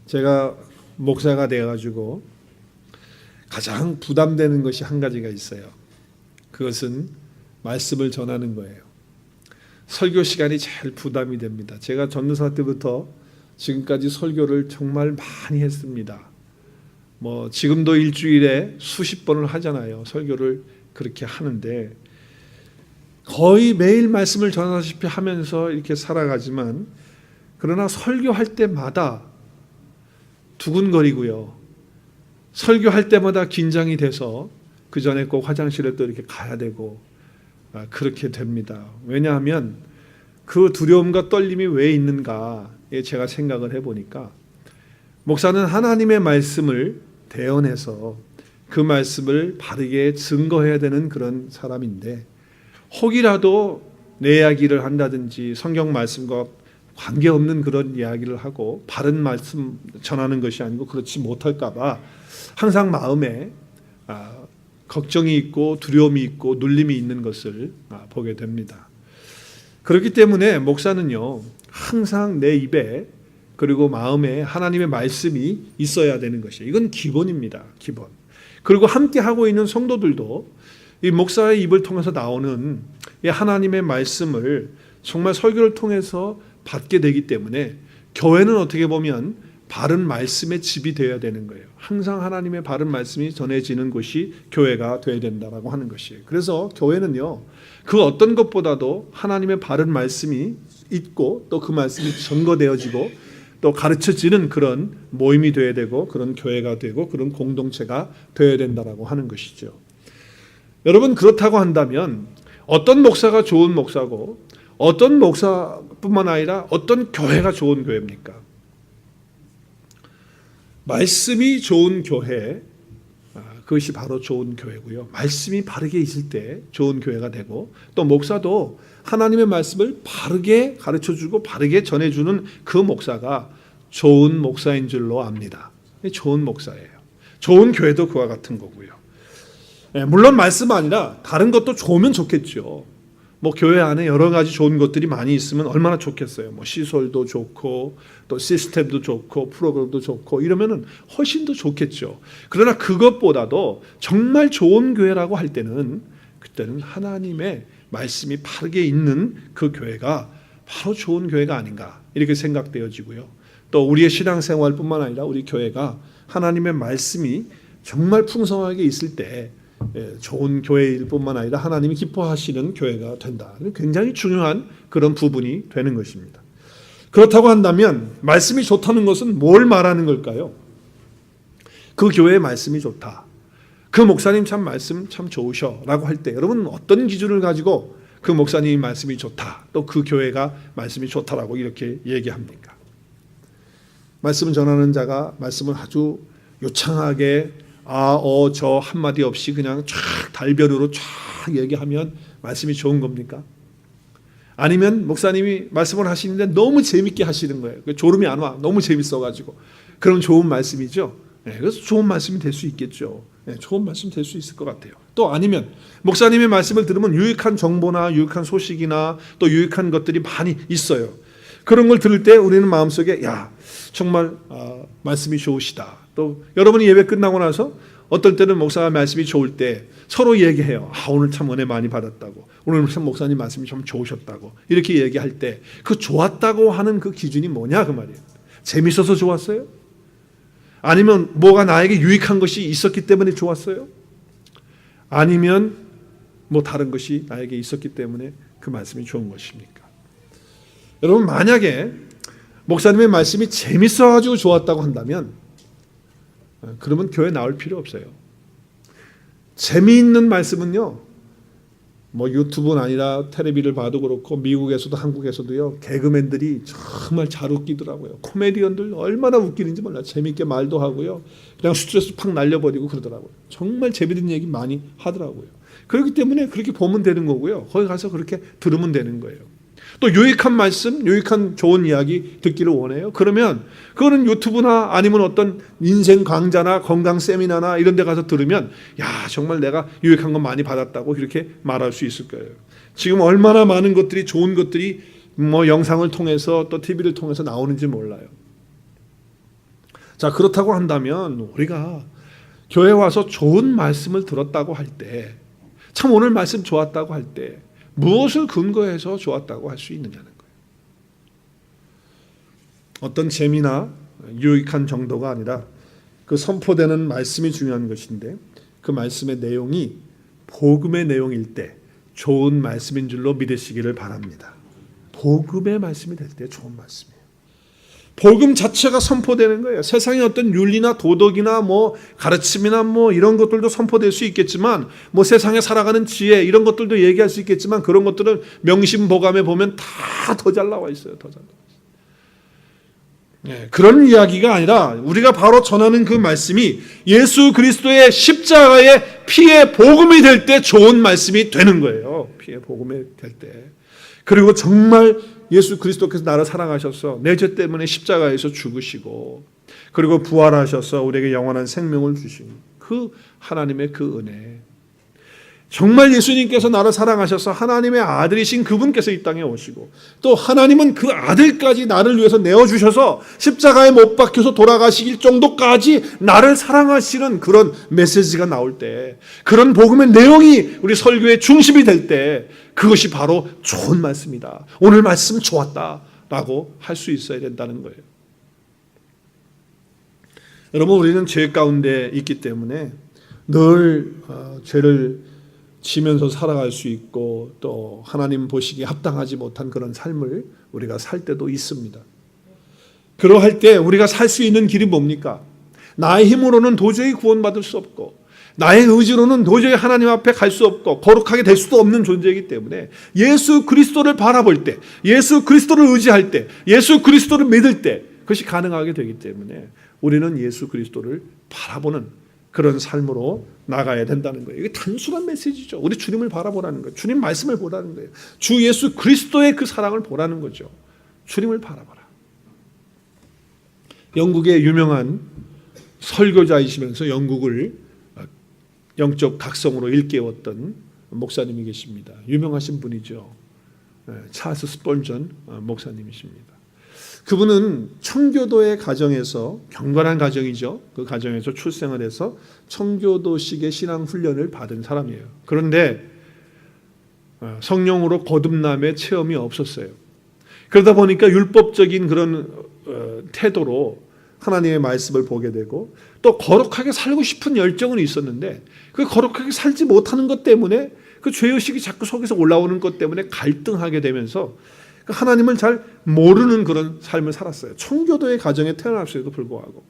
제가 목사가 되어가지고 가장 부담되는 것이 한 가지가 있어요. 그것은 말씀을 전하는 거예요. 설교 시간이 제일 부담이 됩니다. 제가 전도사 때부터 지금까지 설교를 정말 많이 했습니다. 지금도 일주일에 수십 번을 하잖아요. 설교를 그렇게 하는데 거의 매일 말씀을 전하다시피 하면서 이렇게 살아가지만, 그러나 설교할 때마다 두근거리고요. 설교할 때마다 긴장이 돼서 그 전에 꼭 화장실에 또 이렇게 가야 되고 그렇게 됩니다. 왜냐하면 그 두려움과 떨림이 왜 있는가 제가 생각을 해보니까, 목사는 하나님의 말씀을 대언해서 그 말씀을 바르게 증거해야 되는 그런 사람인데, 혹이라도 내 이야기를 한다든지 성경 말씀과 관계없는 그런 이야기를 하고 바른 말씀 전하는 것이 아니고 그렇지 못할까 봐 항상 마음에 걱정이 있고 두려움이 있고 눌림이 있는 것을 보게 됩니다. 그렇기 때문에 목사는요, 항상 내 입에 그리고 마음에 하나님의 말씀이 있어야 되는 것이에요. 이건 기본입니다. 기본. 그리고 함께 하고 있는 성도들도 이 목사의 입을 통해서 나오는 이 하나님의 말씀을 정말 설교를 통해서 받게 되기 때문에, 교회는 어떻게 보면 바른 말씀의 집이 되어야 되는 거예요. 항상 하나님의 바른 말씀이 전해지는 곳이 교회가 되어야 된다라고 하는 것이에요. 그래서 교회는요, 그 어떤 것보다도 하나님의 바른 말씀이 있고 또 그 말씀이 전거되어지고 또 가르쳐지는 그런 모임이 되어야 되고, 그런 교회가 되고 그런 공동체가 되어야 된다라고 하는 것이죠. 여러분, 그렇다고 한다면 어떤 목사가 좋은 목사고 어떤 목사뿐만 아니라 어떤 교회가 좋은 교회입니까? 말씀이 좋은 교회, 그것이 바로 좋은 교회고요. 말씀이 바르게 있을 때 좋은 교회가 되고, 또 목사도 하나님의 말씀을 바르게 가르쳐주고 바르게 전해주는 그 목사가 좋은 목사인 줄로 압니다. 좋은 목사예요. 좋은 교회도 그와 같은 거고요. 물론 말씀 아니라 다른 것도 좋으면 좋겠죠. 교회 안에 여러 가지 좋은 것들이 많이 있으면 얼마나 좋겠어요. 시설도 좋고 또 시스템도 좋고 프로그램도 좋고 이러면은 훨씬 더 좋겠죠. 그러나 그것보다도 정말 좋은 교회라고 할 때는, 그때는 하나님의 말씀이 바르게 있는 그 교회가 바로 좋은 교회가 아닌가 이렇게 생각되어지고요. 또 우리의 신앙생활뿐만 아니라 우리 교회가 하나님의 말씀이 정말 풍성하게 있을 때 좋은 교회일 뿐만 아니라 하나님이 기뻐하시는 교회가 된다. 굉장히 중요한 그런 부분이 되는 것입니다. 그렇다고 한다면 말씀이 좋다는 것은 뭘 말하는 걸까요? 그 교회의 말씀이 좋다, 그 목사님 참 말씀 참 좋으셔 라고 할 때 여러분 어떤 기준을 가지고 그 목사님 말씀이 좋다, 또 그 교회가 말씀이 좋다라고 이렇게 얘기합니까? 말씀을 전하는 자가 말씀을 아주 요창하게 저 한마디 없이 그냥 쫙 달별으로 쫙 얘기하면 말씀이 좋은 겁니까? 아니면 목사님이 말씀을 하시는데 너무 재밌게 하시는 거예요. 졸음이 안 와. 너무 재밌어가지고. 그럼 좋은 말씀이죠. 그래서 좋은 말씀이 될 수 있겠죠. 좋은 말씀 될 수 있을 것 같아요. 또 아니면 목사님의 말씀을 들으면 유익한 정보나 유익한 소식이나 또 유익한 것들이 많이 있어요. 그런 걸 들을 때 우리는 마음속에 정말 말씀이 좋으시다. 또 여러분이 예배 끝나고 나서 어떨 때는 목사가 말씀이 좋을 때 서로 얘기해요. 오늘 참 은혜 많이 받았다고, 오늘 참 목사님 말씀이 참 좋으셨다고 이렇게 얘기할 때 그 좋았다고 하는 그 기준이 뭐냐 그 말이에요. 재밌어서 좋았어요? 아니면 뭐가 나에게 유익한 것이 있었기 때문에 좋았어요? 아니면 다른 것이 나에게 있었기 때문에 그 말씀이 좋은 것입니까? 여러분, 만약에 목사님의 말씀이 재밌어가지고 좋았다고 한다면 그러면 교회 나올 필요 없어요. 재미있는 말씀은요, 유튜브는 아니라 텔레비를 봐도 그렇고 미국에서도 한국에서도요, 개그맨들이 정말 잘 웃기더라고요. 코미디언들 얼마나 웃기는지 몰라요. 재미있게 말도 하고요, 그냥 스트레스 팍 날려버리고 그러더라고요. 정말 재미있는 얘기 많이 하더라고요. 그렇기 때문에 그렇게 보면 되는 거고요, 거기 가서 그렇게 들으면 되는 거예요. 또 유익한 말씀, 유익한 좋은 이야기 듣기를 원해요. 그러면 그거는 유튜브나 아니면 어떤 인생 강좌나 건강 세미나나 이런 데 가서 들으면 정말 내가 유익한 거 많이 받았다고 이렇게 말할 수 있을 거예요. 지금 얼마나 많은 것들이, 좋은 것들이 영상을 통해서 또 TV를 통해서 나오는지 몰라요. 자, 그렇다고 한다면 우리가 교회 와서 좋은 말씀을 들었다고 할 때, 참 오늘 말씀 좋았다고 할 때 무엇을 근거해서 좋았다고 할 수 있느냐는 거예요. 어떤 재미나 유익한 정도가 아니라 그 선포되는 말씀이 중요한 것인데, 그 말씀의 내용이 복음의 내용일 때 좋은 말씀인 줄로 믿으시기를 바랍니다. 복음의 말씀이 될 때 좋은 말씀이에요. 복음 자체가 선포되는 거예요. 세상의 어떤 윤리나 도덕이나 뭐 가르침이나 뭐 이런 것들도 선포될 수 있겠지만, 뭐 세상에 살아가는 지혜 이런 것들도 얘기할 수 있겠지만, 그런 것들은 명심보감에 보면 다 더 잘 나와 있어요. 더 잘 나와 있어요. 네, 그런 이야기가 아니라 우리가 바로 전하는 그 말씀이 예수 그리스도의 십자가의 피의 복음이 될 때 좋은 말씀이 되는 거예요. 피의 복음이 될 때. 그리고 정말 예수 그리스도께서 나를 사랑하셔서 내 죄 때문에 십자가에서 죽으시고, 그리고 부활하셔서 우리에게 영원한 생명을 주신 그 하나님의 그 은혜, 정말 예수님께서 나를 사랑하셔서 하나님의 아들이신 그분께서 이 땅에 오시고, 또 하나님은 그 아들까지 나를 위해서 내어주셔서 십자가에 못 박혀서 돌아가시길 정도까지 나를 사랑하시는 그런 메시지가 나올 때, 그런 복음의 내용이 우리 설교의 중심이 될 때, 그것이 바로 좋은 말씀이다, 오늘 말씀 좋았다라고 할 수 있어야 된다는 거예요. 여러분, 우리는 죄 가운데 있기 때문에 늘 죄를 지면서 살아갈 수 있고, 또 하나님 보시기에 합당하지 못한 그런 삶을 우리가 살 때도 있습니다. 그러할 때 우리가 살 수 있는 길이 뭡니까? 나의 힘으로는 도저히 구원받을 수 없고, 나의 의지로는 도저히 하나님 앞에 갈 수 없고 거룩하게 될 수도 없는 존재이기 때문에 예수 그리스도를 바라볼 때, 예수 그리스도를 의지할 때, 예수 그리스도를 믿을 때 그것이 가능하게 되기 때문에 우리는 예수 그리스도를 바라보는 그런 삶으로 나가야 된다는 거예요. 이게 단순한 메시지죠. 우리 주님을 바라보라는 거예요. 주님 말씀을 보라는 거예요. 주 예수 그리스도의 그 사랑을 보라는 거죠. 주님을 바라봐라. 영국의 유명한 설교자이시면서 영국을 영적 각성으로 일깨웠던 목사님이 계십니다. 유명하신 분이죠. 찰스 스펄전 목사님이십니다. 그분은 청교도의 가정에서, 경건한 가정이죠. 그 가정에서 출생을 해서 청교도식의 신앙 훈련을 받은 사람이에요. 그런데 성령으로 거듭남의 체험이 없었어요. 그러다 보니까 율법적인 그런 태도로 하나님의 말씀을 보게 되고, 또 거룩하게 살고 싶은 열정은 있었는데 그 거룩하게 살지 못하는 것 때문에, 그 죄의식이 자꾸 속에서 올라오는 것 때문에 갈등하게 되면서 하나님을 잘 모르는 그런 삶을 살았어요. 청교도의 가정에 태어났음에도 불구하고.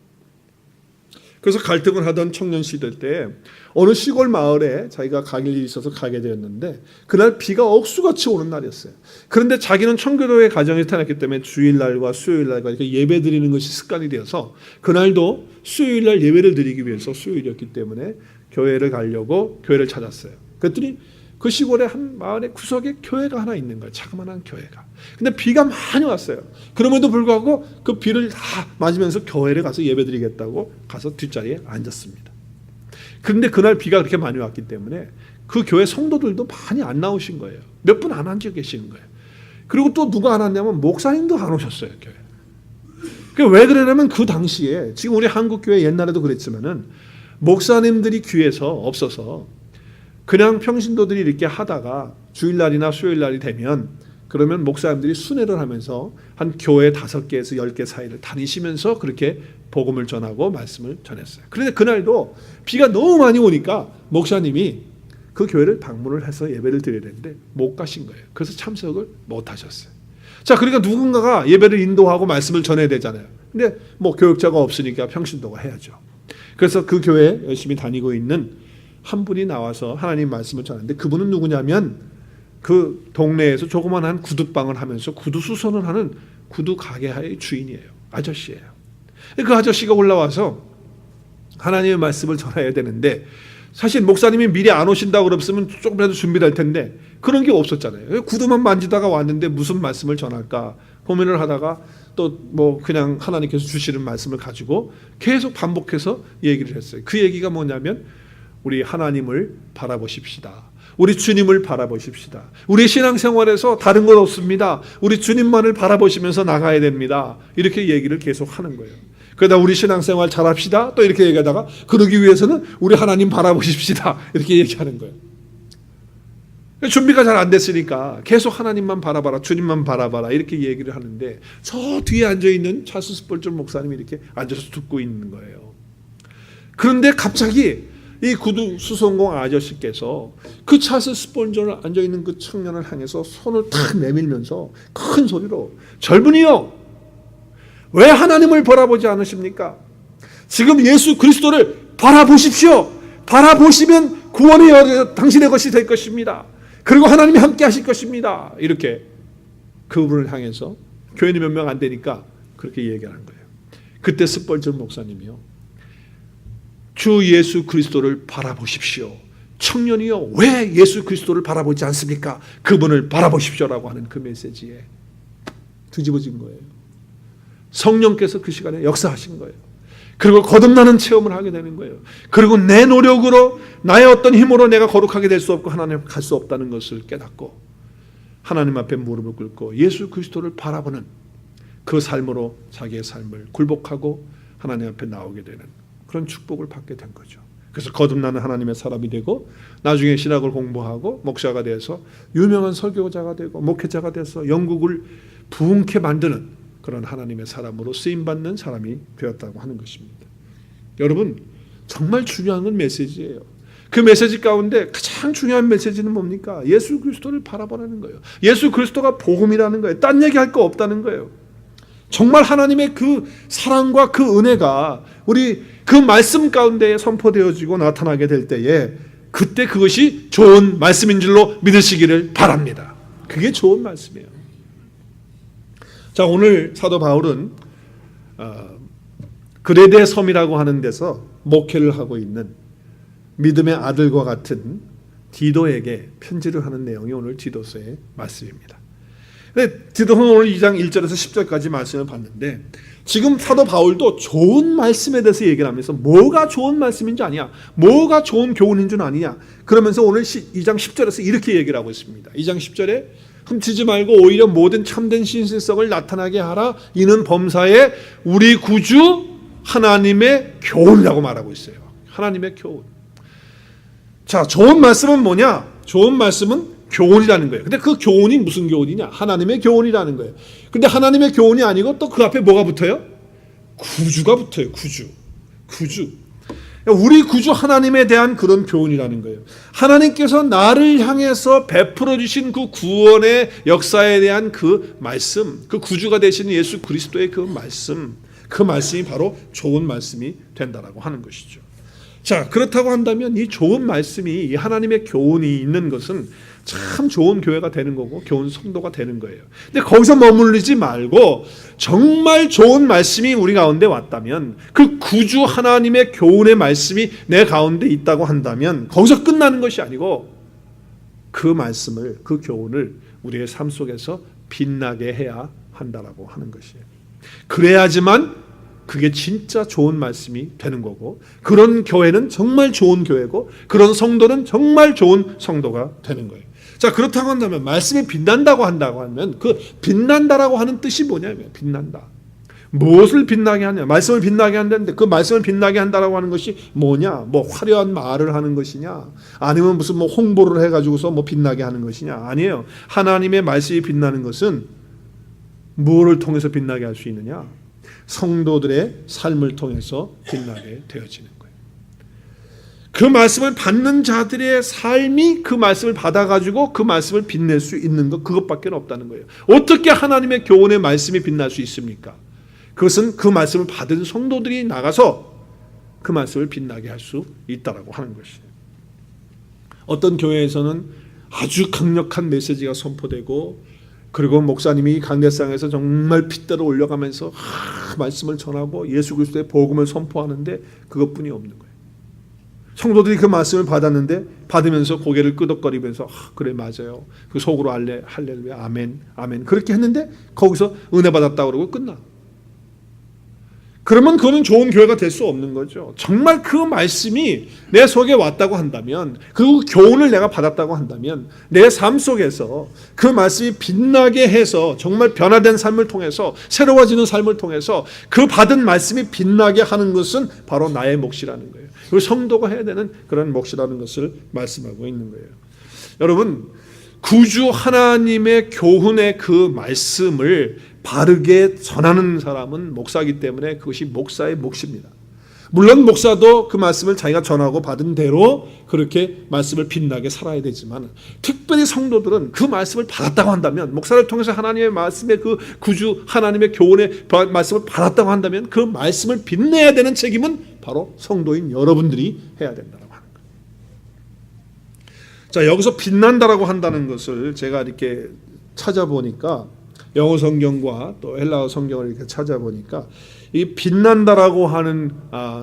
그래서 갈등을 하던 청년 시절 때 어느 시골 마을에 자기가 갈 일이 있어서 가게 되었는데, 그날 비가 억수같이 오는 날이었어요. 그런데 자기는 청교도의 가정에 태어났기 때문에 주일날과 수요일날과 이렇게 예배 드리는 것이 습관이 되어서, 그날도 수요일날 예배를 드리기 위해서, 수요일이었기 때문에 교회를 가려고 교회를 찾았어요. 그랬더니 그 시골의 한 마을의 구석에 교회가 하나 있는 거예요. 자그마한 교회가. 근데 비가 많이 왔어요. 그럼에도 불구하고 그 비를 다 맞으면서 교회를 가서 예배드리겠다고 가서 뒷자리에 앉았습니다. 그런데 그날 비가 그렇게 많이 왔기 때문에 그 교회 성도들도 많이 안 나오신 거예요. 몇 분 안 앉아 계시는 거예요. 그리고 또 누가 안 왔냐면 목사님도 안 오셨어요, 교회. 그러니까 왜 그러냐면 그 당시에, 지금 우리 한국 교회 옛날에도 그랬지만은 목사님들이 귀에서 없어서 그냥 평신도들이 이렇게 하다가 주일날이나 수요일날이 되면, 그러면 목사님들이 순회를 하면서 한 교회 5개에서 10개 사이를 다니시면서 그렇게 복음을 전하고 말씀을 전했어요. 그런데 그날도 비가 너무 많이 오니까 목사님이 그 교회를 방문을 해서 예배를 드려야 되는데 못 가신 거예요. 그래서 참석을 못 하셨어요. 자, 그러니까 누군가가 예배를 인도하고 말씀을 전해야 되잖아요. 근데 뭐 교역자가 없으니까 평신도가 해야죠. 그래서 그 교회에 열심히 다니고 있는 한 분이 나와서 하나님 말씀을 전하는데, 그분은 누구냐면 그 동네에서 조그만한 구두방을 하면서 구두 수선을 하는 구두 가게의 주인이에요. 아저씨예요. 그 아저씨가 올라와서 하나님의 말씀을 전해야 되는데, 사실 목사님이 미리 안 오신다고 그랬으면 조금이라도 준비될 텐데 그런 게 없었잖아요. 구두만 만지다가 왔는데 무슨 말씀을 전할까 고민을 하다가 또 뭐 그냥 하나님께서 주시는 말씀을 가지고 계속 반복해서 얘기를 했어요. 그 얘기가 뭐냐면, 우리 하나님을 바라보십시다. 우리 주님을 바라보십시다. 우리 신앙생활에서 다른 것 없습니다. 우리 주님만을 바라보시면서 나가야 됩니다. 이렇게 얘기를 계속 하는 거예요. 그러다 우리 신앙생활 잘합시다. 또 이렇게 얘기하다가 그러기 위해서는 우리 하나님 바라보십시다. 이렇게 얘기하는 거예요. 준비가 잘 안 됐으니까 계속 하나님만 바라봐라, 주님만 바라봐라 이렇게 얘기를 하는데 저 뒤에 앉아있는 찰스 스펄전 목사님이 이렇게 앉아서 듣고 있는 거예요. 그런데 갑자기 이 구두 수성공 아저씨께서 그 찰스 스펄전을 앉아있는 그 청년을 향해서 손을 탁 내밀면서 큰 소리로 젊은이요, 왜 하나님을 바라보지 않으십니까? 지금 예수 그리스도를 바라보십시오. 바라보시면 구원이 당신의 것이 될 것입니다. 그리고 하나님이 함께 하실 것입니다. 이렇게 그분을 향해서, 교인이 몇 명 안 되니까 그렇게 얘기하는 거예요. 그때 스펄전 목사님이요, 주 예수 그리스도를 바라보십시오. 청년이요, 왜 예수 그리스도를 바라보지 않습니까? 그분을 바라보십시오라고 하는 그 메시지에 뒤집어진 거예요. 성령께서 그 시간에 역사하신 거예요. 그리고 거듭나는 체험을 하게 되는 거예요. 그리고 내 노력으로, 나의 어떤 힘으로 내가 거룩하게 될 수 없고 하나님 앞에 갈 수 없다는 것을 깨닫고 하나님 앞에 무릎을 꿇고 예수 그리스도를 바라보는 그 삶으로 자기의 삶을 굴복하고 하나님 앞에 나오게 되는 그런 축복을 받게 된 거죠. 그래서 거듭나는 하나님의 사람이 되고 나중에 신학을 공부하고 목사가 돼서 유명한 설교자가 되고 목회자가 돼서 영국을 부흥케 만드는 그런 하나님의 사람으로 쓰임받는 사람이 되었다고 하는 것입니다. 여러분, 정말 중요한 건 메시지예요. 그 메시지 가운데 가장 중요한 메시지는 뭡니까? 예수 그리스도를 바라보라는 거예요. 예수 그리스도가 복음이라는 거예요. 딴 얘기할 거 없다는 거예요. 정말 하나님의 그 사랑과 그 은혜가 우리 그 말씀 가운데 선포되어지고 나타나게 될 때에 그때 그것이 좋은 말씀인 줄로 믿으시기를 바랍니다. 그게 좋은 말씀이에요. 자, 오늘 사도 바울은 그레데 섬이라고 하는 데서 목회를 하고 있는 믿음의 아들과 같은 디도에게 편지를 하는 내용이 오늘 디도서의 말씀입니다. 디도서는 오늘 2장 1절에서 10절까지 말씀을 봤는데 지금 사도 바울도 좋은 말씀에 대해서 얘기를 하면서 뭐가 좋은 말씀인지 아니야, 뭐가 좋은 교훈인 줄 아니냐, 그러면서 오늘 2장 10절에서 이렇게 얘기를 하고 있습니다. 2장 10절에 훔치지 말고 오히려 모든 참된 신실성을 나타나게 하라. 이는 범사에 우리 구주 하나님의 교훈이라고 말하고 있어요. 하나님의 교훈. 자, 좋은 말씀은 뭐냐? 좋은 말씀은 교훈이라는 거예요. 근데 그 교훈이 무슨 교훈이냐? 하나님의 교훈이라는 거예요. 근데 하나님의 교훈이 아니고 또 그 앞에 뭐가 붙어요? 구주가 붙어요. 구주. 우리 구주 하나님에 대한 그런 교훈이라는 거예요. 하나님께서 나를 향해서 베풀어 주신 그 구원의 역사에 대한 그 말씀, 그 구주가 되시는 예수 그리스도의 그 말씀, 그 말씀이 바로 좋은 말씀이 된다라고 하는 것이죠. 자, 그렇다고 한다면 이 좋은 말씀이, 이 하나님의 교훈이 있는 것은 참 좋은 교회가 되는 거고 좋은 성도가 되는 거예요. 근데 거기서 머무르지 말고 정말 좋은 말씀이 우리 가운데 왔다면, 그 구주 하나님의 교훈의 말씀이 내 가운데 있다고 한다면 거기서 끝나는 것이 아니고 그 말씀을, 그 교훈을 우리의 삶 속에서 빛나게 해야 한다라고 하는 것이에요. 그래야지만 그게 진짜 좋은 말씀이 되는 거고, 그런 교회는 정말 좋은 교회고, 그런 성도는 정말 좋은 성도가 되는 거예요. 자, 그렇다고 한다면 말씀이 빛난다고 하면 그 빛난다라고 하는 뜻이 뭐냐면, 빛난다. 무엇을 빛나게 하냐? 말씀을 빛나게 한다는데 그 말씀을 빛나게 한다라고 하는 것이 뭐냐? 뭐 화려한 말을 하는 것이냐? 아니면 무슨 뭐 홍보를 해가지고서 뭐 빛나게 하는 것이냐? 아니에요. 하나님의 말씀이 빛나는 것은 무엇을 통해서 빛나게 할 수 있느냐? 성도들의 삶을 통해서 빛나게 되어지는 거예요. 그 말씀을 받는 자들의 삶이 그 말씀을 받아가지고 그 말씀을 빛낼 수 있는 것, 그것밖에 없다는 거예요. 어떻게 하나님의 교훈의 말씀이 빛날 수 있습니까? 그것은 그 말씀을 받은 성도들이 나가서 그 말씀을 빛나게 할 수 있다라고 하는 것이에요. 어떤 교회에서는 아주 강력한 메시지가 선포되고, 그리고 목사님이 강대상에서 정말 핏대로 올려가면서 말씀을 전하고 예수 그리스도의 복음을 선포하는데 그것뿐이 없는 거예요. 성도들이 그 말씀을 받았는데 받으면서 고개를 끄덕거리면서 그래 맞아요. 그 속으로 할렐루야 아멘 아멘 그렇게 했는데 거기서 은혜 받았다고 그러고 끝나. 그러면 그거는 좋은 교회가 될 수 없는 거죠. 정말 그 말씀이 내 속에 왔다고 한다면, 그 교훈을 내가 받았다고 한다면, 내 삶 속에서 그 말씀이 빛나게 해서 정말 변화된 삶을 통해서, 새로워지는 삶을 통해서 그 받은 말씀이 빛나게 하는 것은 바로 나의 몫이라는 거예요. 그리고 성도가 해야 되는 그런 몫이라는 것을 말씀하고 있는 거예요. 여러분, 구주 하나님의 교훈의 그 말씀을 바르게 전하는 사람은 목사이기 때문에 그것이 목사의 몫입니다. 물론 목사도 그 말씀을 자기가 전하고 받은 대로 그렇게 말씀을 빛나게 살아야 되지만, 특별히 성도들은 그 말씀을 받았다고 한다면, 목사를 통해서 하나님의 말씀의 그 구주 하나님의 교훈의 말씀을 받았다고 한다면 그 말씀을 빛내야 되는 책임은 바로 성도인 여러분들이 해야 된다고 하는 거예요. 자, 여기서 빛난다라고 한다는 것을 제가 이렇게 찾아보니까, 영어 성경과 또 헬라어 성경을 이렇게 찾아보니까 이 빛난다라고 하는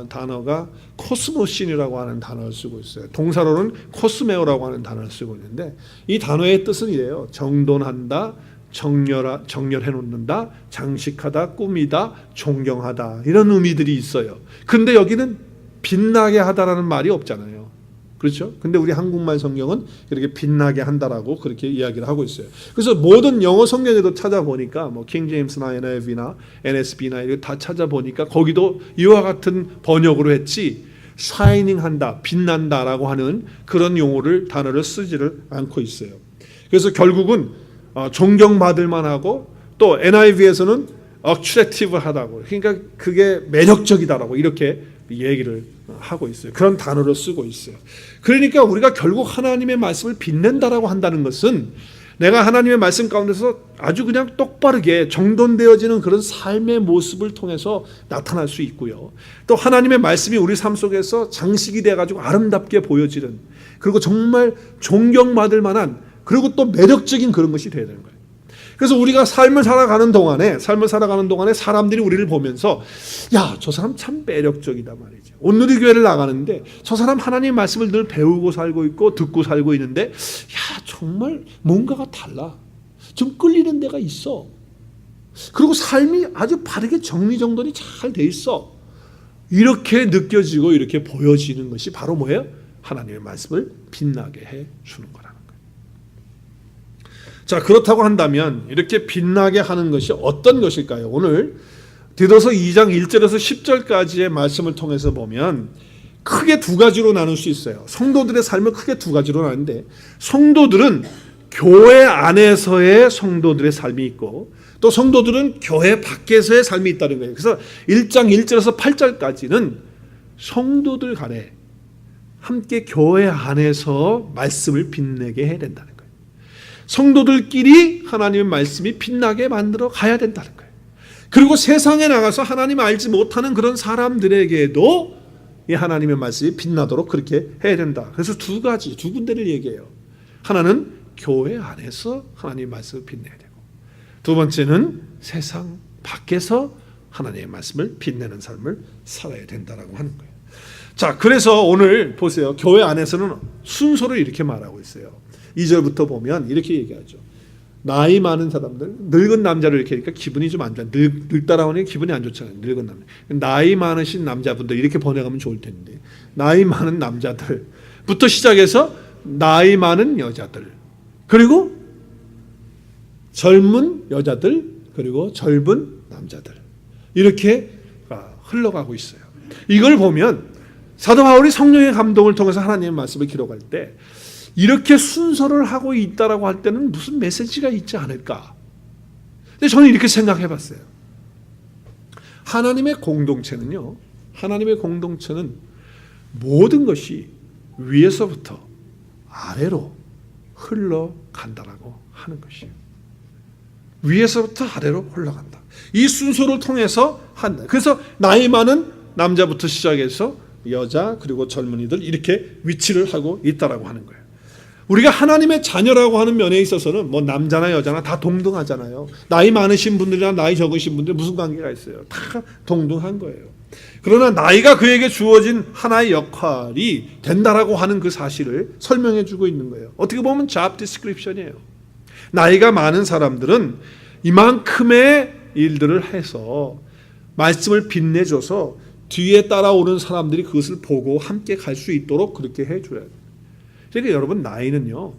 단어가 코스모신이라고 하는 단어를 쓰고 있어요. 동사로는 코스메오라고 하는 단어를 쓰고 있는데, 이 단어의 뜻은 이래요. 정돈한다, 정렬해 놓는다, 장식하다, 꾸미다, 존경하다, 이런 의미들이 있어요. 근데 여기는 빛나게 하다라는 말이 없잖아요. 그렇죠? 근데 우리 한국말 성경은 이렇게 빛나게 한다라고 그렇게 이야기를 하고 있어요. 그래서 모든 영어 성경에도 찾아보니까 뭐 킹 제임스나 NIV나 NSB나 이거 다 찾아보니까 거기도 이와 같은 번역으로 했지, 샤이닝한다, 빛난다라고 하는 그런 용어를, 단어를 쓰지를 않고 있어요. 그래서 결국은 존경받을 만하고, 또 NIV에서는 attractive하다고, 그러니까 그게 매력적이다라고 이렇게 얘기를 하고 있어요. 그런 단어를 쓰고 있어요. 그러니까 우리가 결국 하나님의 말씀을 빛낸다라고 한다는 것은 내가 하나님의 말씀 가운데서 아주 그냥 똑바르게 정돈되어지는 그런 삶의 모습을 통해서 나타날 수 있고요. 또 하나님의 말씀이 우리 삶 속에서 장식이 돼가지고 아름답게 보여지는, 그리고 정말 존경받을 만한, 그리고 또 매력적인 그런 것이 되어야 되는 거예요. 그래서 우리가 삶을 살아가는 동안에 사람들이 우리를 보면서, 야, 저 사람 참 매력적이다 말이죠. 온누리교회를 나가는데 저 사람 하나님의 말씀을 늘 배우고 살고 있고 듣고 살고 있는데, 야, 정말 뭔가가 달라. 좀 끌리는 데가 있어. 그리고 삶이 아주 바르게 정리정돈이 잘 돼 있어. 이렇게 느껴지고 이렇게 보여지는 것이 바로 뭐예요? 하나님의 말씀을 빛나게 해 주는 거라는 거예요. 자, 그렇다고 한다면 이렇게 빛나게 하는 것이 어떤 것일까요? 오늘 디도서 2장 1절에서 10절까지의 말씀을 통해서 보면 크게 두 가지로 나눌 수 있어요. 성도들의 삶을 크게 두 가지로 나누는데, 성도들은 교회 안에서의 성도들의 삶이 있고, 또 성도들은 교회 밖에서의 삶이 있다는 거예요. 그래서 1장 1절에서 8절까지는 성도들 간에 함께 교회 안에서 말씀을 빛내게 해야 된다는 거예요. 성도들끼리 하나님의 말씀이 빛나게 만들어 가야 된다는 거예요. 그리고 세상에 나가서 하나님을 알지 못하는 그런 사람들에게도 이 하나님의 말씀이 빛나도록 그렇게 해야 된다. 그래서 두 군데를 얘기해요. 하나는 교회 안에서 하나님의 말씀을 빛내야 되고, 두 번째는 세상 밖에서 하나님의 말씀을 빛내는 삶을 살아야 된다라고 하는 거예요. 자, 그래서 오늘 보세요. 교회 안에서는 순서를 이렇게 말하고 있어요. 2절부터 보면 이렇게 얘기하죠. 나이 많은 사람들, 늙은 남자를 이렇게 하니까 기분이 좀 안 좋아. 늙다라고 하니 기분이 안 좋잖아요. 늙은 남자. 나이 많으신 남자분들 이렇게 번역하면 좋을 텐데, 나이 많은 남자들부터 시작해서 나이 많은 여자들, 그리고 젊은 여자들, 그리고 젊은 남자들, 이렇게 흘러가고 있어요. 이걸 보면 사도 바울이 성령의 감동을 통해서 하나님의 말씀을 기록할 때 이렇게 순서를 하고 있다라고 할 때는 무슨 메시지가 있지 않을까? 근데 저는 이렇게 생각해 봤어요. 하나님의 공동체는 모든 것이 위에서부터 아래로 흘러간다라고 하는 것이에요. 위에서부터 아래로 흘러간다. 이 순서를 통해서 한다. 그래서 나이 많은 남자부터 시작해서 여자, 그리고 젊은이들, 이렇게 위치를 하고 있다라고 하는 거예요. 우리가 하나님의 자녀라고 하는 면에 있어서는 뭐 남자나 여자나 다 동등하잖아요. 나이 많으신 분들이나 나이 적으신 분들 무슨 관계가 있어요? 다 동등한 거예요. 그러나 나이가 그에게 주어진 하나의 역할이 된다라고 하는 그 사실을 설명해 주고 있는 거예요. 어떻게 보면 job description이에요. 나이가 많은 사람들은 이만큼의 일들을 해서 말씀을 빛내줘서 뒤에 따라오는 사람들이 그것을 보고 함께 갈 수 있도록 그렇게 해줘야 돼요. 그러니까 여러분, 나이는요,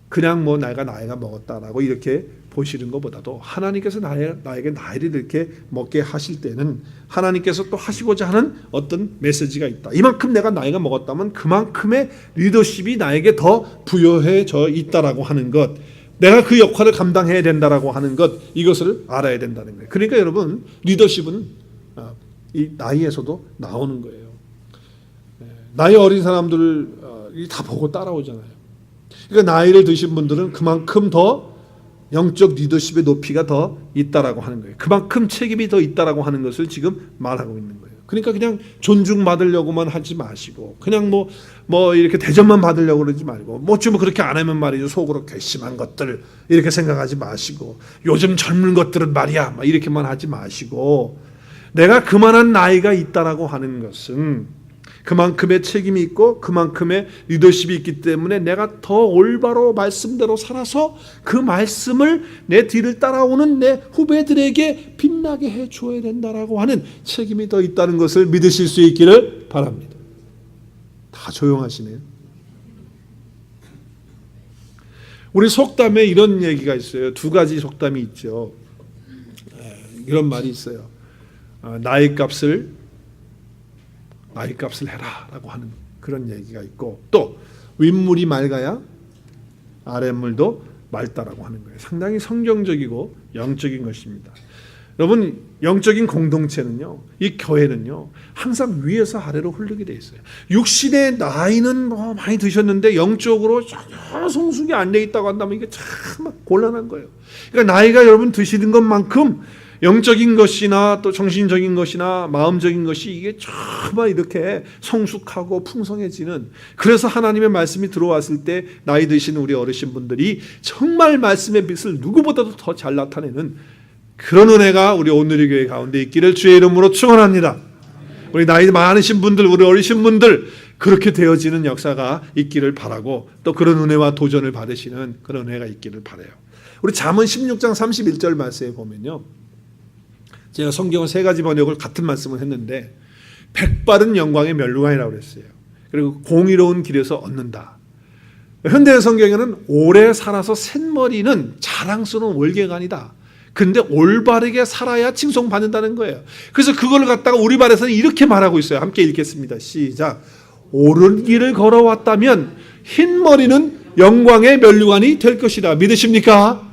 그냥 뭐 나이가 먹었다라고 이렇게 보시는 것보다도 하나님께서 나에게 나이를 이렇게 먹게 하실 때는 하나님께서 또 하시고자 하는 어떤 메시지가 있다. 이만큼 내가 나이가 먹었다면 그만큼의 리더십이 나에게 더 부여해져 있다라고 하는 것, 내가 그 역할을 감당해야 된다라고 하는 것, 이것을 알아야 된다는 거예요. 그러니까 여러분, 리더십은 이 나이에서도 나오는 거예요. 나이 어린 사람들이 다 보고 따라오잖아요. 그러니까 나이를 드신 분들은 그만큼 더 영적 리더십의 높이가 더 있다라고 하는 거예요. 그만큼 책임이 더 있다라고 하는 것을 지금 말하고 있는 거예요. 그러니까 그냥 존중받으려고만 하지 마시고, 그냥 뭐 이렇게 대접만 받으려고 그러지 말고, 뭐 좀 그렇게 안 하면 말이죠, 속으로 괘씸한 것들 이렇게 생각하지 마시고, 요즘 젊은 것들은 말이야 막 이렇게만 하지 마시고, 내가 그만한 나이가 있다라고 하는 것은 그만큼의 책임이 있고 그만큼의 리더십이 있기 때문에 내가 더 올바로 말씀대로 살아서 그 말씀을 내 뒤를 따라오는 내 후배들에게 빛나게 해줘야 된다라고 하는 책임이 더 있다는 것을 믿으실 수 있기를 바랍니다. 다 조용하시네요. 우리 속담에 이런 얘기가 있어요. 두 가지 속담이 있죠. 이런 말이 있어요. 나이값을 해라라고 하는 그런 얘기가 있고, 또 윗물이 맑아야 아랫물도 맑다라고 하는 거예요. 상당히 성경적이고 영적인 것입니다. 여러분, 영적인 공동체는요, 이 교회는요, 항상 위에서 아래로 흐르게 돼 있어요. 육신의 나이는 뭐 많이 드셨는데 영적으로 전혀 성숙이 안 돼 있다고 한다면 이게 참 곤란한 거예요. 그러니까 나이가 여러분 드시는 것만큼 영적인 것이나 또 정신적인 것이나 마음적인 것이 이게 정말 이렇게 성숙하고 풍성해지는, 그래서 하나님의 말씀이 들어왔을 때 나이 드신 우리 어르신분들이 정말 말씀의 빛을 누구보다도 더 잘 나타내는 그런 은혜가 우리 오늘의 교회 가운데 있기를 주의 이름으로 축원합니다. 우리 나이 많으신 분들, 우리 어르신분들 그렇게 되어지는 역사가 있기를 바라고, 또 그런 은혜와 도전을 받으시는 그런 은혜가 있기를 바라요. 우리 잠언 16장 31절 말씀에 보면요, 제가 성경은 세 가지 번역을 같은 말씀을 했는데, 백발은 영광의 멸류관이라고 그랬어요. 그리고 공의로운 길에서 얻는다. 현대 성경에는 오래 살아서 쇳머리는 자랑스러운 월계관이다. 근데 올바르게 살아야 칭송받는다는 거예요. 그래서 그걸 갖다가 우리 말에서는 이렇게 말하고 있어요. 함께 읽겠습니다. 시작. 옳은 길을 걸어왔다면 흰머리는 영광의 멸류관이 될 것이다. 믿으십니까?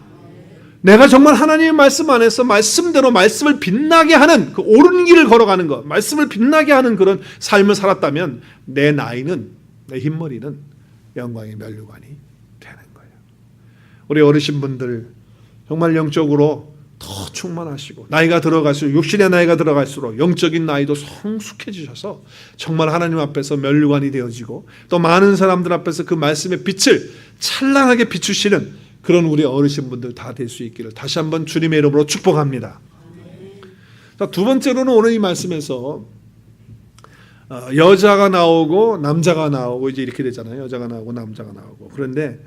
내가 정말 하나님의 말씀 안에서 말씀대로 말씀을 빛나게 하는 그 옳은 길을 걸어가는 것, 말씀을 빛나게 하는 그런 삶을 살았다면 내 나이는, 내 흰머리는 영광의 멸류관이 되는 거예요. 우리 어르신분들 정말 영적으로 더 충만하시고, 나이가 들어갈수록, 육신의 나이가 들어갈수록 영적인 나이도 성숙해지셔서 정말 하나님 앞에서 멸류관이 되어지고, 또 많은 사람들 앞에서 그 말씀의 빛을 찬란하게 비추시는 그런 우리 어르신분들 다 될 수 있기를 다시 한번 주님의 이름으로 축복합니다. 자, 두 번째로는 오늘 이 말씀에서 여자가 나오고 남자가 나오고 이제 이렇게 되잖아요. 여자가 나오고 남자가 나오고. 그런데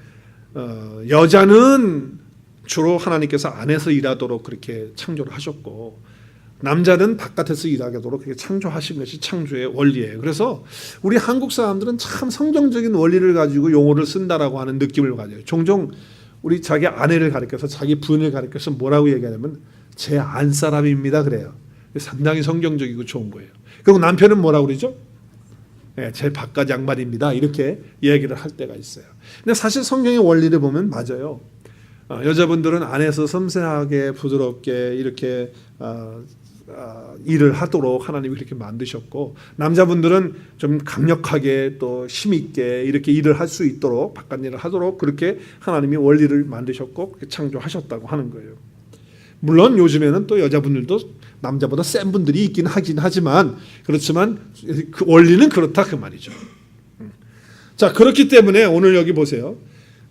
여자는 주로 하나님께서 안에서 일하도록 그렇게 창조를 하셨고, 남자는 바깥에서 일하도록 그렇게 창조하신 것이 창조의 원리예요. 그래서 우리 한국 사람들은 참 성경적인 원리를 가지고 용어를 쓴다라고 하는 느낌을 가져요. 종종 우리 자기 아내를 가리켜서, 자기 부인을 가리켜서 뭐라고 얘기하냐면 제 안사람입니다 그래요. 상당히 성경적이고 좋은 거예요. 그리고 남편은 뭐라고 그러죠? 네, 제 바깥 양말입니다 이렇게 이야기를 할 때가 있어요. 근데 사실 성경의 원리를 보면 맞아요. 여자분들은 안에서 섬세하게 부드럽게 이렇게 일을 하도록 하나님이 그렇게 만드셨고, 남자분들은 좀 강력하게 또 힘있게 이렇게 일을 할 수 있도록, 바깥 일을 하도록 그렇게 하나님이 원리를 만드셨고 창조하셨다고 하는 거예요. 물론 요즘에는 또 여자분들도 남자보다 센 분들이 있긴 하지만 그렇지만 그 원리는 그렇다 그 말이죠. 자, 그렇기 때문에 오늘 여기 보세요.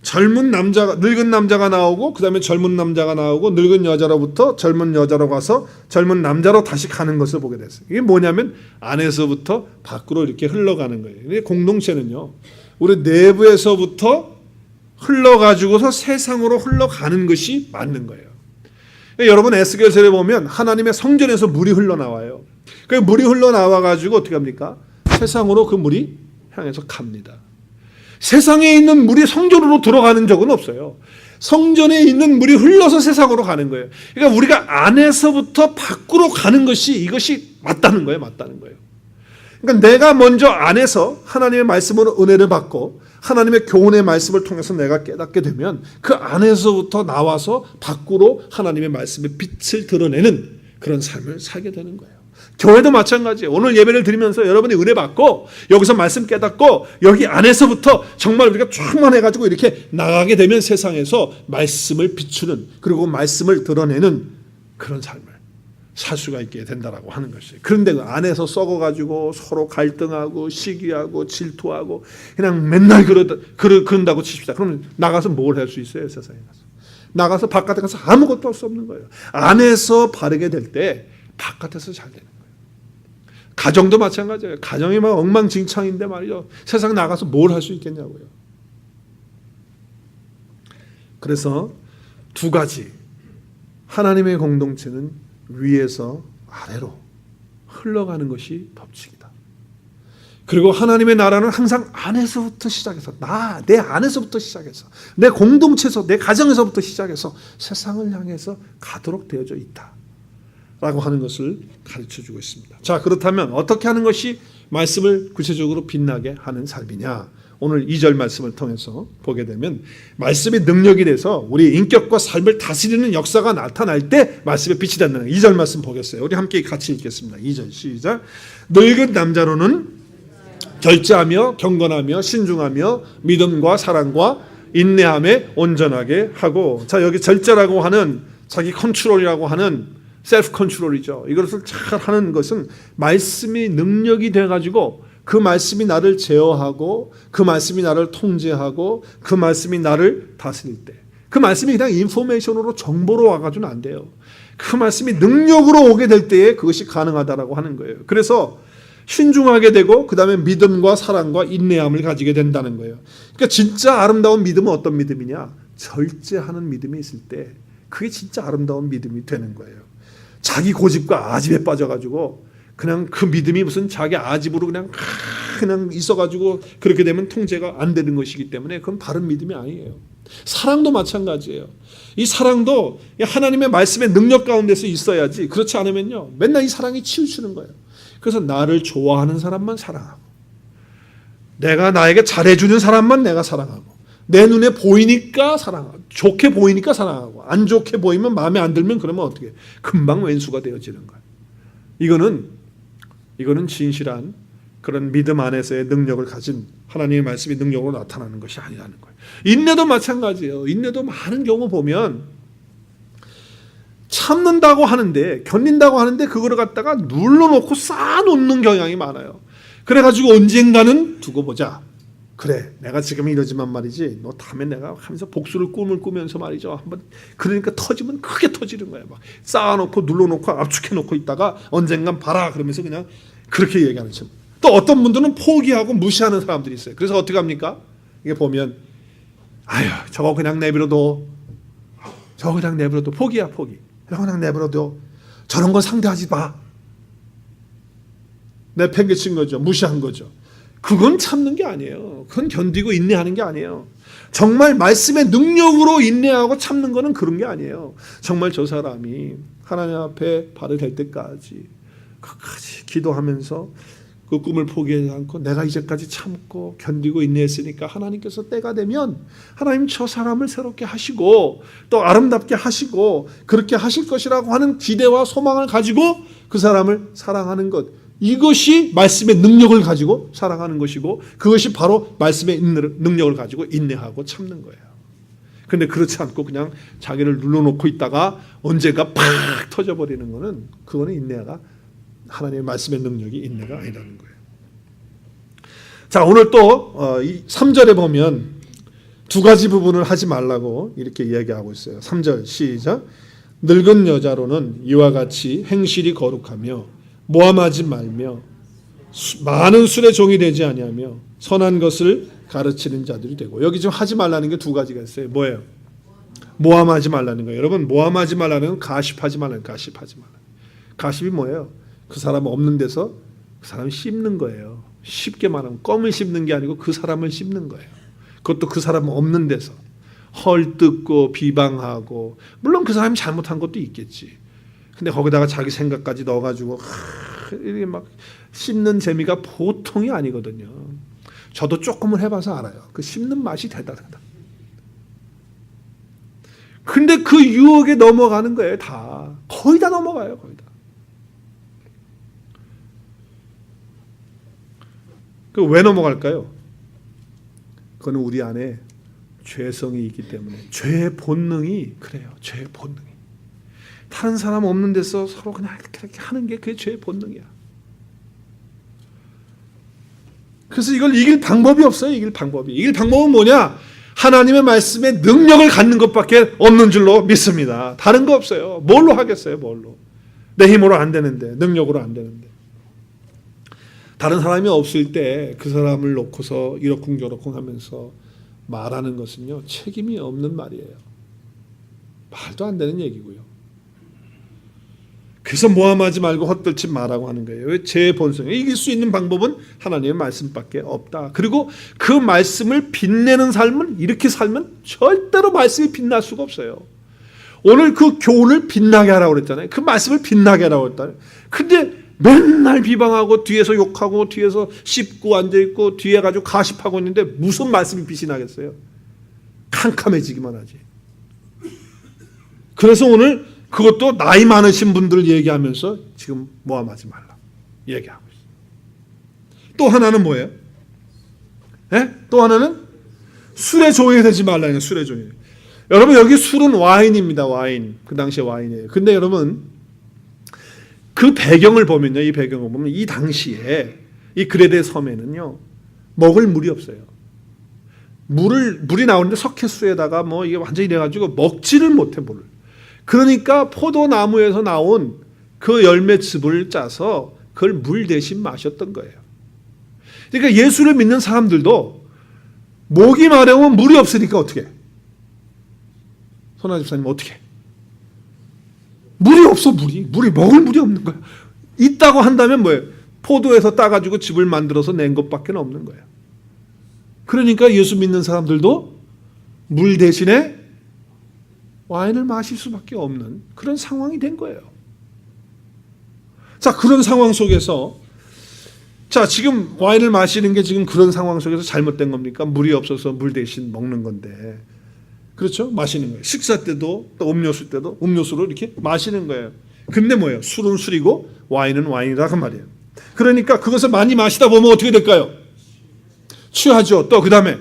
늙은 남자가 나오고, 그 다음에 젊은 남자가 나오고, 늙은 여자로부터 젊은 여자로 가서 젊은 남자로 다시 가는 것을 보게 됐어요. 이게 뭐냐면 안에서부터 밖으로 이렇게 흘러가는 거예요. 공동체는요, 우리 내부에서부터 흘러가지고서 세상으로 흘러가는 것이 맞는 거예요. 여러분 에스겔서에 보면 하나님의 성전에서 물이 흘러나와요. 그 물이 흘러나와가지고 어떻게 합니까? 세상으로 그 물이 향해서 갑니다. 세상에 있는 물이 성전으로 들어가는 적은 없어요. 성전에 있는 물이 흘러서 세상으로 가는 거예요. 그러니까 우리가 안에서부터 밖으로 가는 것이 이것이 맞다는 거예요. 맞다는 거예요. 그러니까 내가 먼저 안에서 하나님의 말씀으로 은혜를 받고 하나님의 교훈의 말씀을 통해서 내가 깨닫게 되면 그 안에서부터 나와서 밖으로 하나님의 말씀의 빛을 드러내는 그런 삶을 살게 되는 거예요. 교회도 마찬가지예요. 오늘 예배를 드리면서 여러분이 은혜 받고 여기서 말씀 깨닫고 여기 안에서부터 정말 우리가 충만해가지고 이렇게 나가게 되면 세상에서 말씀을 비추는 그리고 말씀을 드러내는 그런 삶을 살 수가 있게 된다라고 하는 것이에요. 그런데 그 안에서 썩어가지고 서로 갈등하고 시기하고 질투하고 그냥 맨날 그런다고 칩시다. 그러면 나가서 뭘 할 수 있어요? 세상에 나가서 바깥에 가서 아무것도 할 수 없는 거예요. 안에서 바르게 될 때 바깥에서 잘 되는 거예요. 가정도 마찬가지예요. 가정이 막 엉망진창인데 말이죠. 세상 나가서 뭘 할 수 있겠냐고요. 그래서 두 가지. 하나님의 공동체는 위에서 아래로 흘러가는 것이 법칙이다. 그리고 하나님의 나라는 항상 안에서부터 시작해서 내 안에서부터 시작해서 내 공동체에서 내 가정에서부터 시작해서 세상을 향해서 가도록 되어져 있다. 라고 하는 것을 가르쳐주고 있습니다. 자, 그렇다면 어떻게 하는 것이 말씀을 구체적으로 빛나게 하는 삶이냐? 오늘 2절 말씀을 통해서 보게 되면 말씀의 능력이 돼서 우리 인격과 삶을 다스리는 역사가 나타날 때 말씀의 빛이 된다는 2절 말씀 보겠어요. 우리 함께 같이 읽겠습니다. 2절 시작. 늙은 남자로는 절제하며 경건하며 신중하며 믿음과 사랑과 인내함에 온전하게 하고, 자, 여기 절제라고 하는 자기 컨트롤이라고 하는 셀프 컨트롤이죠. 이것을 잘 하는 것은 말씀이 능력이 돼가지고 그 말씀이 나를 제어하고 그 말씀이 나를 통제하고 그 말씀이 나를 다스릴 때, 그 말씀이 그냥 인포메이션으로 정보로 와가지고는 안 돼요. 그 말씀이 능력으로 오게 될 때에 그것이 가능하다라고 하는 거예요. 그래서 신중하게 되고 그 다음에 믿음과 사랑과 인내함을 가지게 된다는 거예요. 그러니까 진짜 아름다운 믿음은 어떤 믿음이냐? 절제하는 믿음이 있을 때 그게 진짜 아름다운 믿음이 되는 거예요. 자기 고집과 아집에 빠져가지고 그냥 그 믿음이 무슨 자기 아집으로 그냥 있어가지고 그렇게 되면 통제가 안 되는 것이기 때문에 그건 바른 믿음이 아니에요. 사랑도 마찬가지예요. 이 사랑도 하나님의 말씀의 능력 가운데서 있어야지, 그렇지 않으면요 맨날 이 사랑이 치우치는 거예요. 그래서 나를 좋아하는 사람만 사랑하고, 내가 나에게 잘해주는 사람만 내가 사랑하고, 내 눈에 보이니까 사랑하고, 좋게 보이니까 사랑하고, 안 좋게 보이면 마음에 안 들면 그러면 어떻게 해요? 금방 왼수가 되어지는 거예요. 이거는 진실한 그런 믿음 안에서의 능력을 가진 하나님의 말씀이 능력으로 나타나는 것이 아니라는 거예요. 인내도 마찬가지예요. 인내도 많은 경우 보면 참는다고 하는데, 견딘다고 하는데 그거를 갖다가 눌러놓고 쌓아놓는 경향이 많아요. 그래가지고 언젠가는 두고 보자. 그래, 내가 지금 이러지만 말이지, 너 다음에 내가 하면서 복수를 꿈을 꾸면서 말이죠. 한번 그러니까 터지면 크게 터지는 거야. 막 쌓아놓고 눌러놓고 압축해놓고 있다가 언젠간 봐라 그러면서 그냥 그렇게 얘기하는 참. 또 어떤 분들은 포기하고 무시하는 사람들이 있어요. 그래서 어떻게 합니까? 이게 보면 아유, 저거 그냥 내버려둬. 저거 그냥 내버려둬. 포기야, 포기. 저거 그냥 내버려둬. 저런 건 상대하지 마. 내팽개친 거죠. 무시한 거죠. 그건 참는 게 아니에요. 그건 견디고 인내하는 게 아니에요. 정말 말씀의 능력으로 인내하고 참는 거는 그런 게 아니에요. 정말 저 사람이 하나님 앞에 발을 댈 때까지 끝까지 기도하면서 그 꿈을 포기하지 않고 내가 이제까지 참고 견디고 인내했으니까 하나님께서 때가 되면 하나님 저 사람을 새롭게 하시고 또 아름답게 하시고 그렇게 하실 것이라고 하는 기대와 소망을 가지고 그 사람을 사랑하는 것, 이것이 말씀의 능력을 가지고 사랑하는 것이고 그것이 바로 말씀의 능력을 가지고 인내하고 참는 거예요. 그런데 그렇지 않고 그냥 자기를 눌러놓고 있다가 언젠가 팍 터져버리는 거는, 그거는 인내가 하나님의 말씀의 능력이 인내가 아니라는 거예요. 자, 오늘 또 3절에 보면 두 가지 부분을 하지 말라고 이렇게 이야기하고 있어요. 3절 시작. 늙은 여자로는 이와 같이 행실이 거룩하며 모함하지 말며 많은 술의 종이 되지 아니하며 선한 것을 가르치는 자들이 되고, 여기 좀 하지 말라는 게 두 가지가 있어요. 뭐예요? 모함하지 말라는 거예요. 여러분, 모함하지 말라는 건 가십하지 말라는 거예요. 가십하지 말라. 가십이 뭐예요? 그 사람 없는 데서 그 사람 씹는 거예요. 쉽게 말하면 껌을 씹는 게 아니고 그 사람을 씹는 거예요. 그것도 그 사람 없는 데서 헐뜯고 비방하고, 물론 그 사람이 잘못한 것도 있겠지. 근데 거기다가 자기 생각까지 넣어가지고 이렇게 막 씹는 재미가 보통이 아니거든요. 저도 조금은 해봐서 알아요. 그 씹는 맛이 대단하다. 근데 그 유혹에 넘어가는 거예요. 다 거의 다 넘어가요. 거의 다. 그 왜 넘어갈까요? 그건 우리 안에 죄성이 있기 때문에. 죄의 본능이 그래요. 죄의 본능이. 다른 사람 없는 데서 서로 그냥 이렇게 하는 게 그게 죄의 본능이야. 그래서 이걸 이길 방법이 없어요. 이길 방법은 뭐냐? 하나님의 말씀에 능력을 갖는 것밖에 없는 줄로 믿습니다. 다른 거 없어요. 뭘로 하겠어요? 뭘로? 내 힘으로 안 되는데, 능력으로 안 되는데. 다른 사람이 없을 때 그 사람을 놓고서 이러쿵저러쿵 하면서 말하는 것은요, 책임이 없는 말이에요. 말도 안 되는 얘기고요. 그래서 모함하지 말고 헛들지 말라고 하는 거예요. 제 본성에 이길 수 있는 방법은 하나님의 말씀밖에 없다. 그리고 그 말씀을 빛내는 삶은, 이렇게 살면 절대로 말씀이 빛날 수가 없어요. 오늘 그 교훈을 빛나게 하라고 그랬잖아요. 그 말씀을 빛나게 하라고 했잖아요. 근데 맨날 비방하고 뒤에서 욕하고 뒤에서 씹고 앉아있고 뒤에 가지고 가십하고 있는데 무슨 말씀이 빛이 나겠어요? 캄캄해지기만 하지. 그래서 오늘 그것도 나이 많으신 분들 얘기하면서 지금 모함하지 말라 얘기하고 있어요. 또 하나는 뭐예요? 또 하나는 술에 종이 되지 말라는 거예요. 술에 종이. 여러분, 여기 술은 와인입니다. 와인. 그 당시에 와인이에요. 근데 여러분, 그 배경을 보면요, 이 배경을 보면 이 당시에 이 그레데 섬에는요, 먹을 물이 없어요. 물이 나오는데 석회수에다가 뭐 이게 완전히 이래가지고 먹지를 못해, 물을. 그러니까 포도나무에서 나온 그 열매즙을 짜서 그걸 물 대신 마셨던 거예요. 그러니까 예수를 믿는 사람들도 목이 마려우면 물이 없으니까 어떻게? 손아 집사님 어떻게? 물이 없어. 물이 먹을 물이 없는 거야. 있다고 한다면 뭐예요? 포도에서 따가지고 즙을 만들어서 낸 것밖에 없는 거예요. 그러니까 예수 믿는 사람들도 물 대신에 와인을 마실 수밖에 없는 그런 상황이 된 거예요. 자, 그런 상황 속에서, 자, 지금 와인을 마시는 게 지금 그런 상황 속에서 잘못된 겁니까? 물이 없어서 물 대신 먹는 건데. 그렇죠? 마시는 거예요. 식사 때도 또 음료수 때도 음료수로 이렇게 마시는 거예요. 근데 뭐예요? 술은 술이고 와인은 와인이다 그 말이에요. 그러니까 그것을 많이 마시다 보면 어떻게 될까요? 취하죠. 또 그 다음에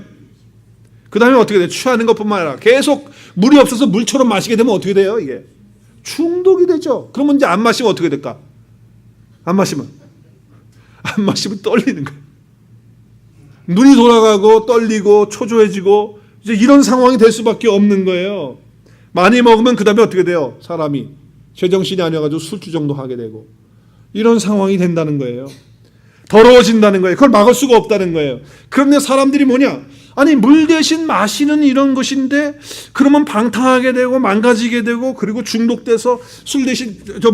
어떻게 돼요? 취하는 것뿐만 아니라 계속 물이 없어서 물처럼 마시게 되면 어떻게 돼요? 이게 중독이 되죠. 그러면 이제 안 마시면 어떻게 될까? 안 마시면 떨리는 거예요. 눈이 돌아가고 떨리고 초조해지고 이제 이런 상황이 될 수밖에 없는 거예요. 많이 먹으면 그 다음에 어떻게 돼요? 사람이 제정신이 아니어가지고 술주정도 하게 되고 이런 상황이 된다는 거예요. 더러워진다는 거예요. 그걸 막을 수가 없다는 거예요. 그런데 사람들이 뭐냐? 아니, 물 대신 마시는 이런 것인데 그러면 방탕하게 되고 망가지게 되고 그리고 중독돼서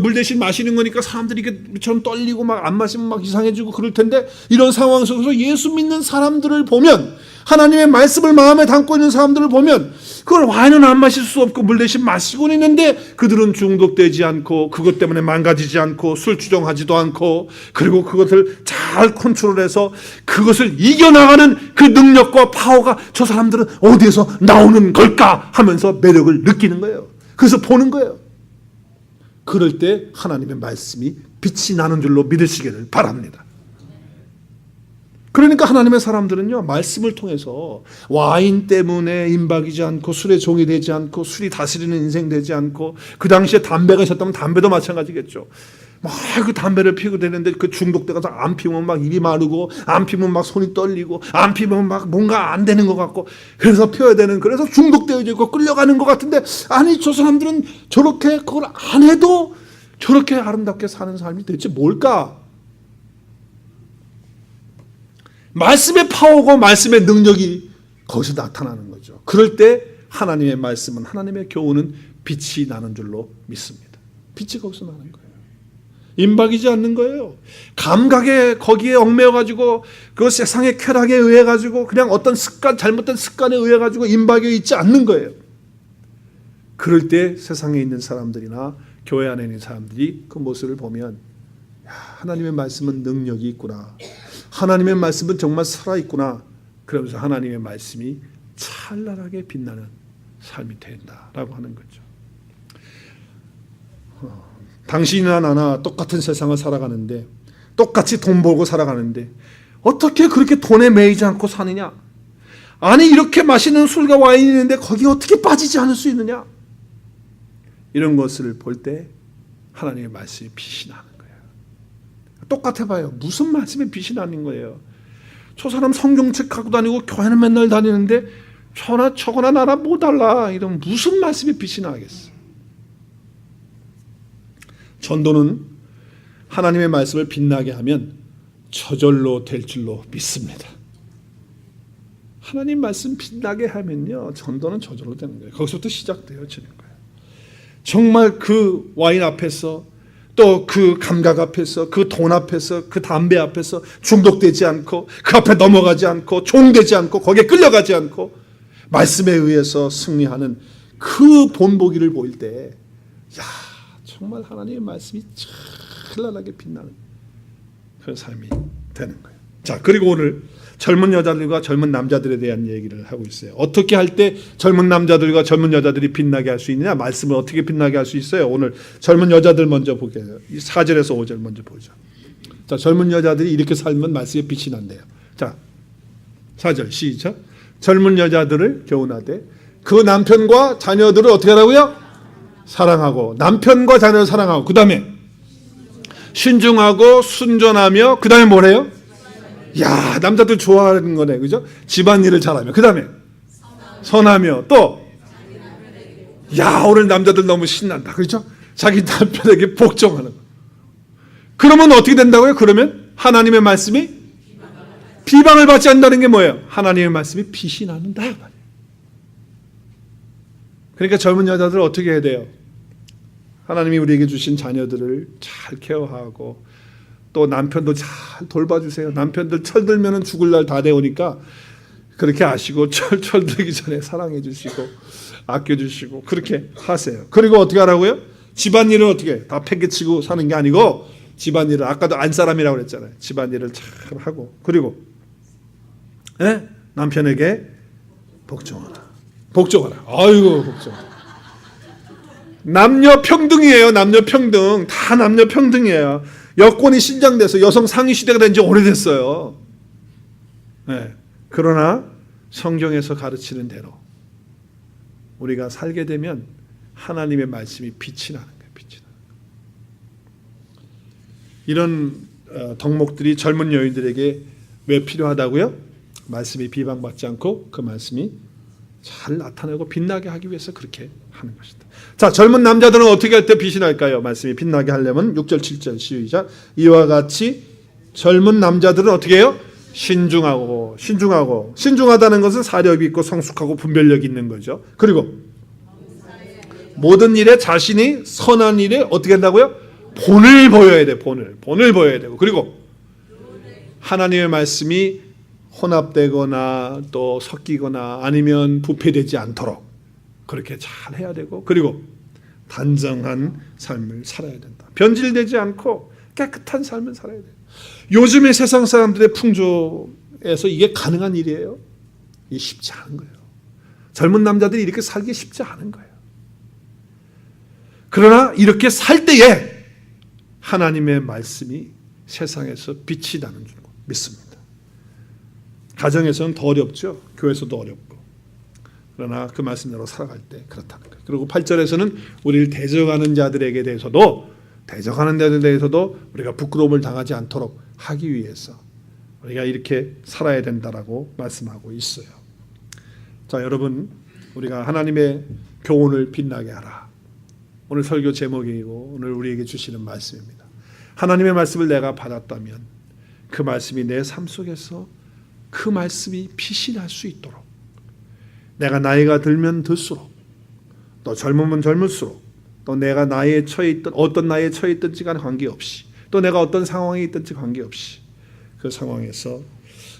물 대신 마시는 거니까 사람들이 이렇게처럼 떨리고 막 안 마시면 막 이상해지고 그럴 텐데, 이런 상황 속에서 예수 믿는 사람들을 보면, 하나님의 말씀을 마음에 담고 있는 사람들을 보면 그걸 와인은 안 마실 수 없고 물 대신 마시고 있는데 그들은 중독되지 않고 그것 때문에 망가지지 않고 술 주정하지도 않고, 그리고 그것을 잘 컨트롤해서 그것을 이겨나가는 그 능력과 파워가 저 사람들은 어디에서 나오는 걸까 하면서 매력을 느끼는 거예요. 그래서 보는 거예요. 그럴 때 하나님의 말씀이 빛이 나는 줄로 믿으시기를 바랍니다. 그러니까 하나님의 사람들은요, 말씀을 통해서 와인 때문에 임박이지 않고 술에 종이 되지 않고 술이 다스리는 인생 되지 않고, 그 당시에 담배가 있었다면 담배도 마찬가지겠죠. 막 그 담배를 피우고 되는데 그 중독돼가서 안 피우면 막 입이 마르고 안 피우면 막 손이 떨리고 안 피우면 막 뭔가 안 되는 것 같고, 그래서 피워야 되는, 그래서 중독되어 있고 끌려가는 것 같은데, 아니 저 사람들은 저렇게 그걸 안 해도 저렇게 아름답게 사는 삶이 대체 뭘까? 말씀의 파워고 말씀의 능력이 거기서 나타나는 거죠. 그럴 때 하나님의 말씀은, 하나님의 교훈은 빛이 나는 줄로 믿습니다. 빛이 거기서 나는 거예요. 임박이지 않는 거예요. 감각에 거기에 얽매여가지고 그 세상의 쾌락에 의해가지고 그냥 어떤 습관, 잘못된 습관에 의해가지고 임박해 있지 않는 거예요. 그럴 때 세상에 있는 사람들이나 교회 안에 있는 사람들이 그 모습을 보면, 야, 하나님의 말씀은 능력이 있구나. 하나님의 말씀은 정말 살아있구나. 그러면서 하나님의 말씀이 찬란하게 빛나는 삶이 된다라고 하는 거죠. 당신이나 나나 똑같은 세상을 살아가는데, 똑같이 돈 벌고 살아가는데 어떻게 그렇게 돈에 매이지 않고 사느냐? 아니, 이렇게 맛있는 술과 와인이 있는데 거기에 어떻게 빠지지 않을 수 있느냐? 이런 것을 볼 때 하나님의 말씀이 빛이 나는 거예요. 똑같아 봐요. 무슨 말씀에 빛이 나는 거예요? 저 사람 성경책 갖고 다니고 교회는 맨날 다니는데 저거나 나랑 뭐 달라? 이런 무슨 말씀에 빛이 나겠어? 전도는 하나님의 말씀을 빛나게 하면 저절로 될 줄로 믿습니다. 하나님 말씀 빛나게 하면요, 전도는 저절로 되는 거예요. 거기서부터 시작되어지는 거예요. 정말 그 와인 앞에서, 또 그 감각 앞에서, 그 돈 앞에서, 그 담배 앞에서 중독되지 않고, 그 앞에 넘어가지 않고, 종되지 않고, 거기에 끌려가지 않고 말씀에 의해서 승리하는 그 본보기를 보일 때, 야, 정말 하나님의 말씀이 찬란하게 빛나는 그런 삶이 되는 거예요. 자, 그리고 오늘 젊은 여자들과 젊은 남자들에 대한 얘기를 하고 있어요. 어떻게 할 때 젊은 남자들과 젊은 여자들이 빛나게 할 수 있느냐? 말씀을 어떻게 빛나게 할 수 있어요? 오늘 젊은 여자들 먼저 보게요. 4절에서 5절 먼저 보죠. 자, 젊은 여자들이 이렇게 살면 말씀에 빛이 난대요. 자, 4절 시작. 젊은 여자들을 교훈하되 그 남편과 자녀들을 어떻게 하라고요? 사랑하고, 남편과 자녀를 사랑하고, 그 다음에 신중하고 순전하며, 그 다음에 뭐래요? 야, 남자들 좋아하는 거네, 그죠? 집안일을 잘하며, 그 다음에 선하며, 또 야, 오늘 남자들 너무 신난다, 그렇죠? 자기 남편에게 복종하는 거. 그러면 어떻게 된다고요? 그러면 하나님의 말씀이 비방을 받지 않는다는 게 뭐예요? 하나님의 말씀이 빛이 나는다. 그러니까 젊은 여자들 어떻게 해야 돼요? 하나님이 우리에게 주신 자녀들을 잘 케어하고, 또 남편도 잘 돌봐주세요. 남편들 철들면 죽을 날 다 되오니까 그렇게 아시고 철들기 전에 사랑해 주시고 아껴주시고 그렇게 하세요. 그리고 어떻게 하라고요? 집안일을 어떻게 다 팽개치고 사는 게 아니고, 집안일을, 아까도 안사람이라고 그랬잖아요. 집안일을 잘 하고, 그리고 남편에게 복종하라. 아이고, 복종하라. 남녀 평등이에요. 남녀 평등. 다 남녀 평등이에요. 여권이 신장돼서 여성 상위 시대가 된 지 오래됐어요. 네. 그러나 성경에서 가르치는 대로 우리가 살게 되면 하나님의 말씀이 빛이 나는 거예요. 빛이 나는. 이런 덕목들이 젊은 여인들에게 왜 필요하다고요? 말씀이 비방받지 않고 그 말씀이 잘 나타내고 빛나게 하기 위해서 그렇게 하는 것이다. 자, 젊은 남자들은 어떻게 할 때 빛이 날까요? 말씀이 빛나게 하려면 6절 7절 시작. 이와 같이 젊은 남자들은 어떻게 해요? 신중하고. 신중하다는 것은 사력이 있고 성숙하고 분별력이 있는 거죠. 그리고 모든 일에 자신이 선한 일에 어떻게 한다고요? 본을 보여야 돼. 본을 보여야 되고, 그리고 하나님의 말씀이 혼합되거나 또 섞이거나 아니면 부패되지 않도록 그렇게 잘 해야 되고, 그리고 단정한 삶을 살아야 된다. 변질되지 않고 깨끗한 삶을 살아야 돼요. 요즘의 세상 사람들의 풍조에서 이게 가능한 일이에요? 이게 쉽지 않은 거예요. 젊은 남자들이 이렇게 살기 쉽지 않은 거예요. 그러나 이렇게 살 때에 하나님의 말씀이 세상에서 빛이 나는 줄 믿습니다. 가정에서는 더 어렵죠. 교회에서도 어렵고. 그러나 그 말씀대로 살아갈 때 그렇다는 거예요. 그리고 8절에서는 우리를 대적하는 자들에게 대해서도 우리가 부끄러움을 당하지 않도록 하기 위해서 우리가 이렇게 살아야 된다라고 말씀하고 있어요. 자, 여러분, 우리가 하나님의 교훈을 빛나게 하라. 오늘 설교 제목이고 오늘 우리에게 주시는 말씀입니다. 하나님의 말씀을 내가 받았다면 그 말씀이 내 삶 속에서 그 말씀이 빛이 날 수 있도록 내가 나이가 들면 들수록, 또 젊으면 젊을수록, 또 내가 나이에 처해 있던 어떤 나이에 처해 있든지 간에 관계없이, 또 내가 어떤 상황에 있든지 관계없이 그 상황에서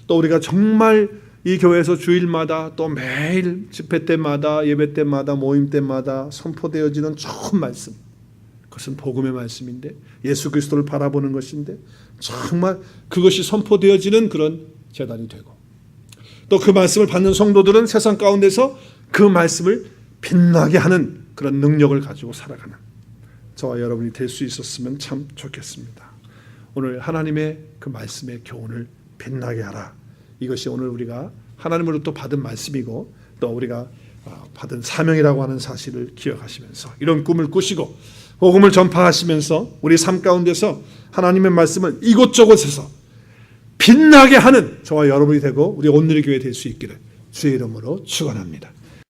또 우리가 정말 이 교회에서 주일마다 또 매일 집회 때마다 예배 때마다 모임 때마다 선포되어지는 좋은 말씀, 그것은 복음의 말씀인데 예수 그리스도를 바라보는 것인데 정말 그것이 선포되어지는 그런 제단이 되고, 또 그 말씀을 받는 성도들은 세상 가운데서 그 말씀을 빛나게 하는 그런 능력을 가지고 살아가는 저와 여러분이 될 수 있었으면 참 좋겠습니다. 오늘 하나님의 그 말씀의 교훈을 빛나게 하라. 이것이 오늘 우리가 하나님으로부터 받은 말씀이고 또 우리가 받은 사명이라고 하는 사실을 기억하시면서 이런 꿈을 꾸시고 복음을 전파하시면서 우리 삶 가운데서 하나님의 말씀을 이곳저곳에서 빛나게 하는 저와 여러분이 되고 우리 온누리 교회 될 수 있기를 주의 이름으로 축원합니다.